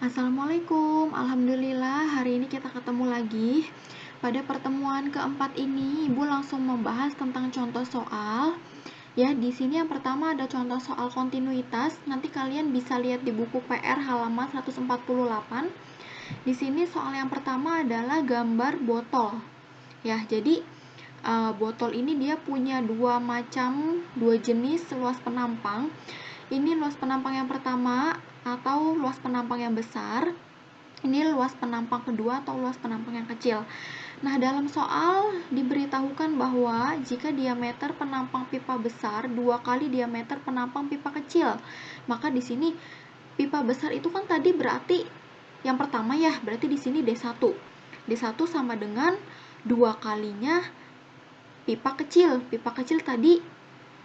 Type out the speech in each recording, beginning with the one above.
Assalamualaikum, Alhamdulillah hari ini kita ketemu lagi. Pada pertemuan keempat ini, Ibu langsung membahas tentang contoh soal. Ya, di sini yang pertama ada contoh soal kontinuitas. Nanti kalian bisa lihat di buku PR halaman 148. Di sini soal yang pertama adalah gambar botol. Ya, jadi botol ini dia punya dua jenis luas penampang. Ini luas penampang yang pertama atau luas penampang yang besar. Ini luas penampang kedua atau luas penampang yang kecil. Nah, dalam soal diberitahukan bahwa jika diameter penampang pipa besar 2 kali diameter penampang pipa kecil, maka di sini pipa besar itu kan tadi berarti yang pertama ya, berarti di sini D1. D1 sama dengan 2 kalinya pipa kecil. Pipa kecil tadi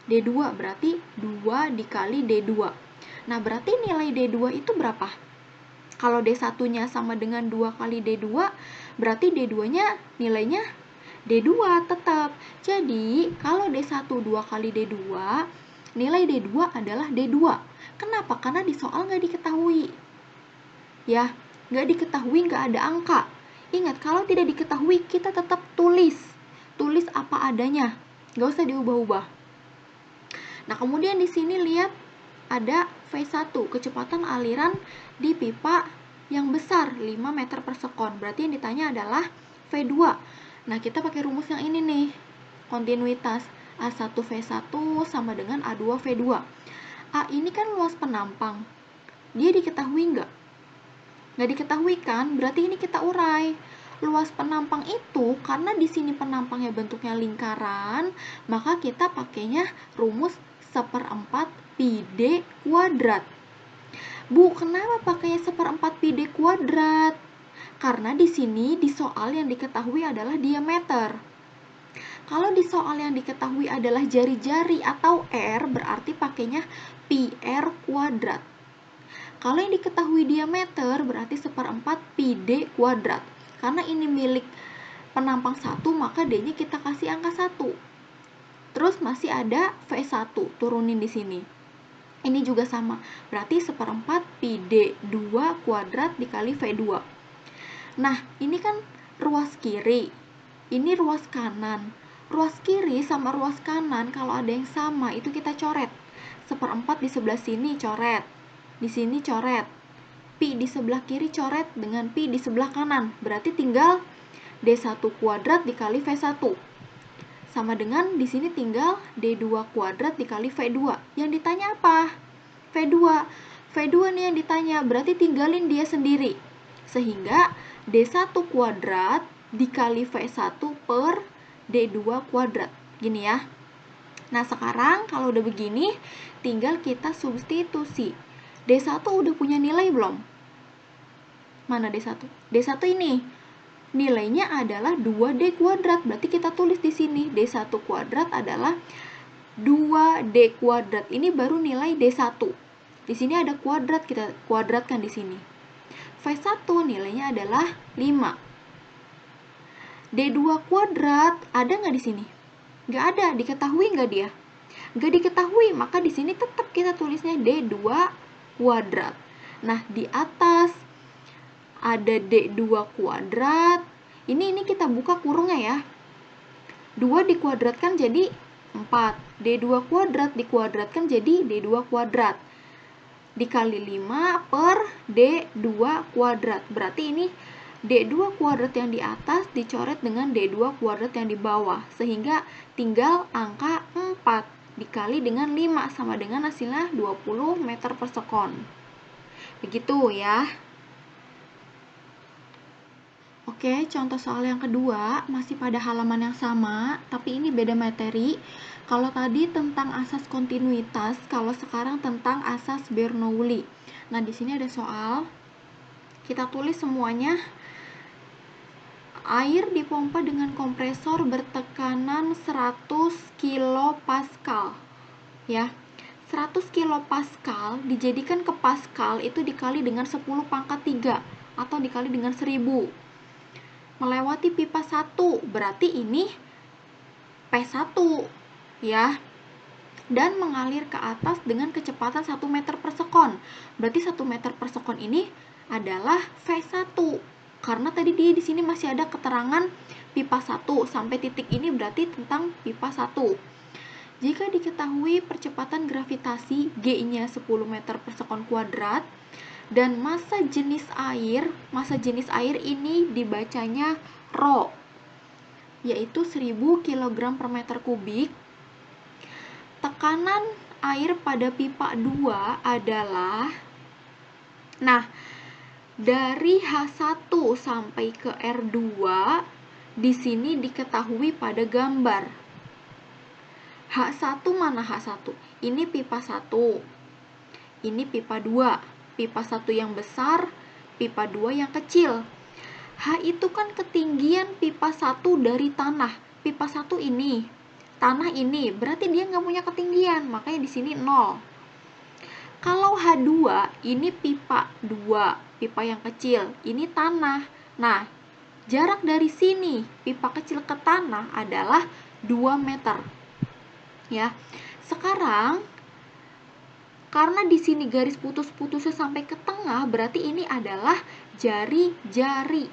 D2, berarti 2 dikali D2. Nah, berarti nilai D2 itu berapa? Kalau D1-nya sama dengan 2 kali D2, berarti D2-nya nilainya D2 tetap. Jadi, kalau D1 2 kali D2, nilai D2 adalah D2. Kenapa? Karena di soal nggak diketahui. Ya, nggak diketahui, nggak ada angka. Ingat, kalau tidak diketahui, kita tetap tulis. Tulis apa adanya. Nggak usah diubah-ubah. Nah, kemudian di sini lihat ada V1, kecepatan aliran di pipa yang besar 5 meter per sekon. Berarti yang ditanya adalah V2. Nah, kita pakai rumus yang ini nih. Kontinuitas A1 V1 sama dengan A2 V2. A ini kan luas penampang. Dia diketahui nggak? Nggak diketahui kan? Berarti ini kita urai. Luas penampang itu karena di sini penampangnya bentuknya lingkaran, maka kita pakainya rumus 1/4 pi d kuadrat. Bu, kenapa pakainya 1/4 pi d kuadrat? Karena di sini di soal yang diketahui adalah diameter. Kalau di soal yang diketahui adalah jari-jari atau R, berarti pakainya pi r kuadrat. Kalau yang diketahui diameter, berarti 1/4 pi d kuadrat. Karena ini milik penampang 1, maka D-nya kita kasih angka 1. Terus masih ada V1, turunin di sini. Ini juga sama, berarti 1/4 pi D2 kuadrat dikali V2. Nah, ini kan ruas kiri, ini ruas kanan. Ruas kiri sama ruas kanan, kalau ada yang sama, itu kita coret. 1/4 di sebelah sini coret, di sini coret. Pi di sebelah kiri coret dengan pi di sebelah kanan, berarti tinggal D1 kuadrat dikali V1. Sama dengan di sini tinggal D2 kuadrat dikali V2. Yang ditanya apa? V2. V2 nih yang ditanya, berarti tinggalin dia sendiri. Sehingga D1 kuadrat dikali V1 per D2 kuadrat. Gini ya. Nah, sekarang kalau udah begini, tinggal kita substitusi. D1 udah punya nilai belum? Mana D1? D1 ini. Nilainya adalah 2D kuadrat. Berarti kita tulis di sini D1 kuadrat adalah 2D kuadrat. Ini baru nilai D1. Di sini ada kuadrat, kita kuadratkan di sini. V1 nilainya adalah 5. D2 kuadrat ada nggak di sini? Nggak ada. Diketahui nggak dia? Nggak diketahui, maka di sini tetap kita tulisnya D2 kuadrat. Nah, di atas ada D2 kuadrat. Ini kita buka kurungnya ya. 2 dikuadratkan jadi 4. D2 kuadrat dikuadratkan jadi D2 kuadrat. Dikali 5 per D2 kuadrat. Berarti ini D2 kuadrat yang di atas dicoret dengan D2 kuadrat yang di bawah. Sehingga tinggal angka 4 dikali dengan 5 sama dengan hasilnya 20 meter per sekon. Begitu ya. Oke, contoh soal yang kedua masih pada halaman yang sama, tapi ini beda materi. Kalau tadi tentang asas kontinuitas, kalau sekarang tentang asas Bernoulli. Nah, di sini ada soal. Kita tulis semuanya. Air dipompa dengan kompresor bertekanan 100 kilopascal. Ya. 100 kilopascal dijadikan ke pascal itu dikali dengan 10 pangkat 3 atau dikali dengan 1000. Melewati pipa 1, berarti ini P1 ya. Dan mengalir ke atas dengan kecepatan 1 meter per sekon. Berarti 1 meter per sekon ini adalah V1. Karena tadi dia di sini masih ada keterangan pipa 1. Sampai titik ini berarti tentang pipa 1. Jika diketahui percepatan gravitasi G-nya 10 meter per sekon kuadrat dan massa jenis air ini dibacanya Rho, yaitu 1000 kg per meter kubik. Tekanan air pada pipa 2 adalah, nah, dari H1 sampai ke R2 di sini diketahui pada gambar. H1 mana H1? Ini pipa 1. Ini pipa 2. Pipa 1 yang besar, pipa 2 yang kecil. H itu kan ketinggian pipa 1 dari tanah. Pipa 1 ini, tanah ini, berarti dia nggak punya ketinggian, makanya di sini 0. Kalau H2, ini pipa 2, pipa yang kecil, ini tanah. Nah, jarak dari sini, pipa kecil ke tanah adalah 2 meter. Ya, sekarang karena di sini garis putus-putusnya sampai ke tengah, berarti ini adalah jari-jari.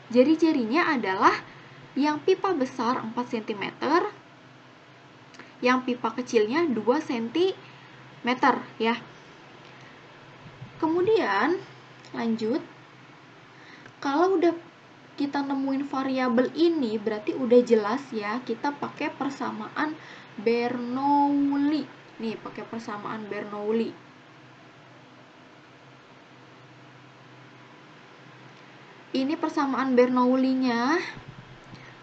Jari-jarinya adalah yang pipa besar 4 cm, yang pipa kecilnya 2 cm ya. Kemudian lanjut, kalau udah kita nemuin variabel ini berarti udah jelas ya, kita pakai persamaan Bernoulli. Nih, pakai persamaan Bernoulli. Ini persamaan Bernoulli-nya.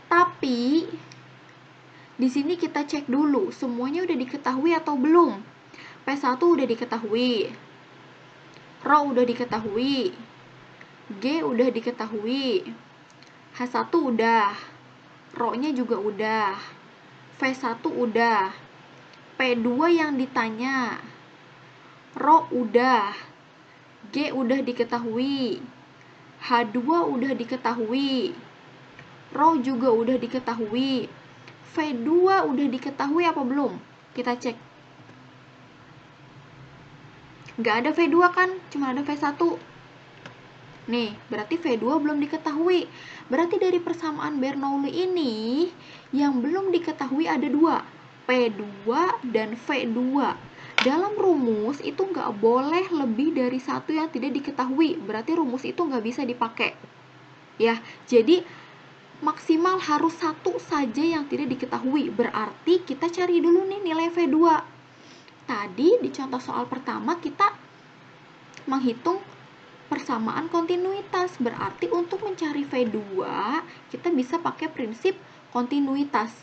Tapi di sini kita cek dulu semuanya udah diketahui atau belum. P1 udah diketahui. Rho udah diketahui. G udah diketahui. H1 udah. Rho-nya juga udah. V1 udah. P2 yang ditanya. Rho udah. G udah diketahui. H2 udah diketahui. Rho juga udah diketahui. V2 udah diketahui apa belum? Kita cek. Nggak ada V2 kan? Cuma ada V1. Nih, berarti V2 belum diketahui. Berarti dari persamaan Bernoulli ini, yang belum diketahui ada 2. P2 dan V2. Dalam rumus itu nggak boleh lebih dari 1 yang tidak diketahui. Berarti rumus itu nggak bisa dipakai. Ya, jadi maksimal harus 1 saja yang tidak diketahui. Berarti kita cari dulu nih nilai V2. Tadi di contoh soal pertama kita menghitung persamaan kontinuitas. Berarti untuk mencari V2 kita bisa pakai prinsip kontinuitas.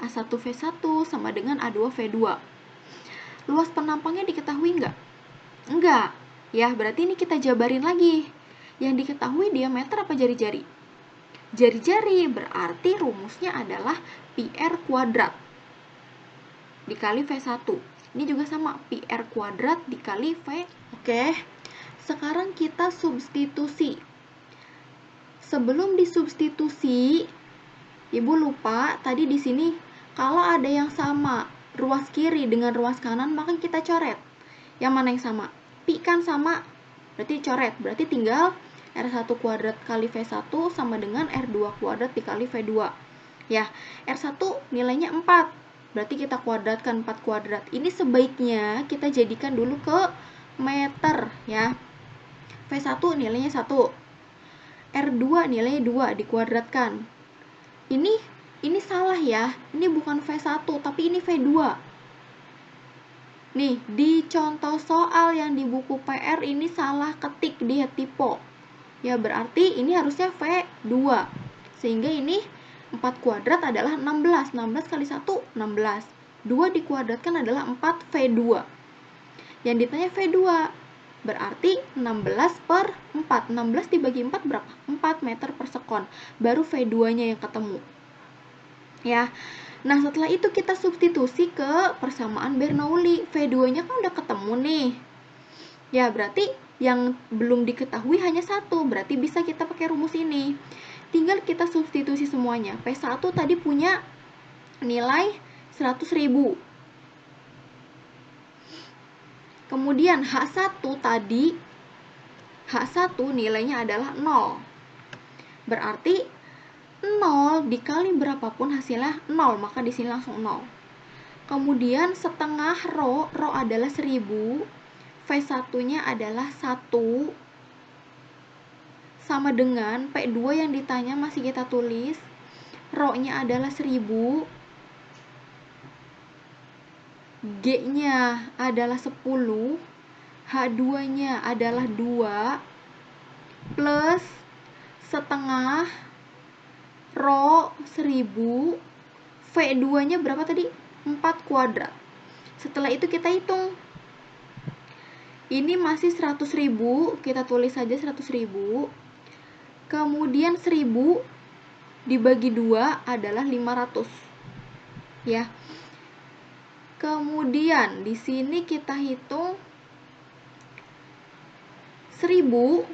A1V1 sama dengan A2V2. Luas penampangnya diketahui nggak? Enggak. Ya, berarti ini kita jabarin lagi. Yang diketahui diameter apa jari-jari? Jari-jari, berarti rumusnya adalah PR kuadrat dikali V1. Ini juga sama, PR kuadrat dikali V. Oke, sekarang kita substitusi. Sebelum disubstitusi, Ibu lupa tadi di sini kalau ada yang sama ruas kiri dengan ruas kanan, maka kita coret. Yang mana yang sama? Pi kan sama, berarti coret. Berarti tinggal R1 kuadrat kali V1 sama dengan R2 kuadrat dikali V2. Ya, R1 nilainya 4. Berarti kita kuadratkan 4 kuadrat. Ini sebaiknya kita jadikan dulu ke meter ya. V1 nilainya 1. R2 nilainya 2 dikuadratkan. Ini salah ya. Ini bukan V1 tapi ini V2. Nih, di contoh soal yang di buku PR ini salah ketik di typo. Ya, berarti ini harusnya V2. Sehingga ini 4 kuadrat adalah 16. 16 kali 1, 16. 2 dikuadratkan adalah 4 V2. Yang ditanya V2. Berarti 16 per 4. 16 dibagi 4 berapa? 4 meter per sekon. Baru V2-nya yang ketemu. Ya. Nah, setelah itu kita substitusi ke persamaan Bernoulli. V2-nya kan udah ketemu nih. Ya, berarti yang belum diketahui hanya 1. Berarti bisa kita pakai rumus ini. Tinggal kita substitusi semuanya. P1 tadi punya nilai 100.000. Kemudian H1 tadi H1 nilainya adalah 0. Berarti 0 dikali berapapun hasilnya 0, maka di sini langsung 0. Kemudian setengah rho adalah 1000, V1-nya adalah 1, sama dengan P2 yang ditanya masih kita tulis, rho-nya adalah 1000, G-nya adalah 10, H2-nya adalah 2, plus setengah rho 1000, V2-nya berapa tadi? 4 kuadrat. Setelah itu kita hitung. Ini masih 100.000, kita tulis saja 100.000. Kemudian 1000 dibagi 2 adalah 500. Ya. Kemudian di sini kita hitung 1000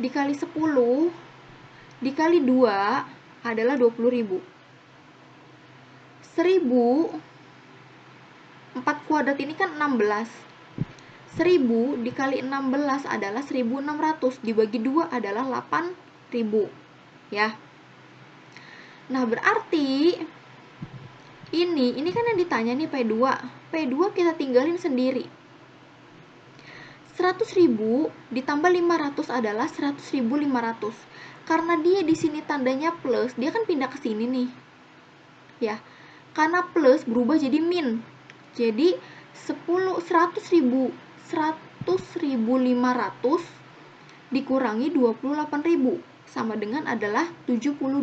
dikali 10 dikali 2 adalah 20.000. 1000 4 kuadrat ini kan 16. 1000 dikali 16 adalah 1600, dibagi 2 adalah 8000. Ya. Nah, berarti ini kan yang ditanya nih P2. P2 kita tinggalin sendiri. 100.000 ditambah 500 adalah 100.500. Karena dia di sini tandanya plus, dia kan pindah ke sini nih. Ya. Karena plus berubah jadi min. Jadi 100.500 dikurangi 28.000 sama dengan adalah 72.500.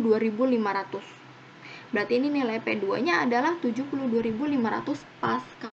Berarti ini nilai P2-nya adalah 72.500 Pascal.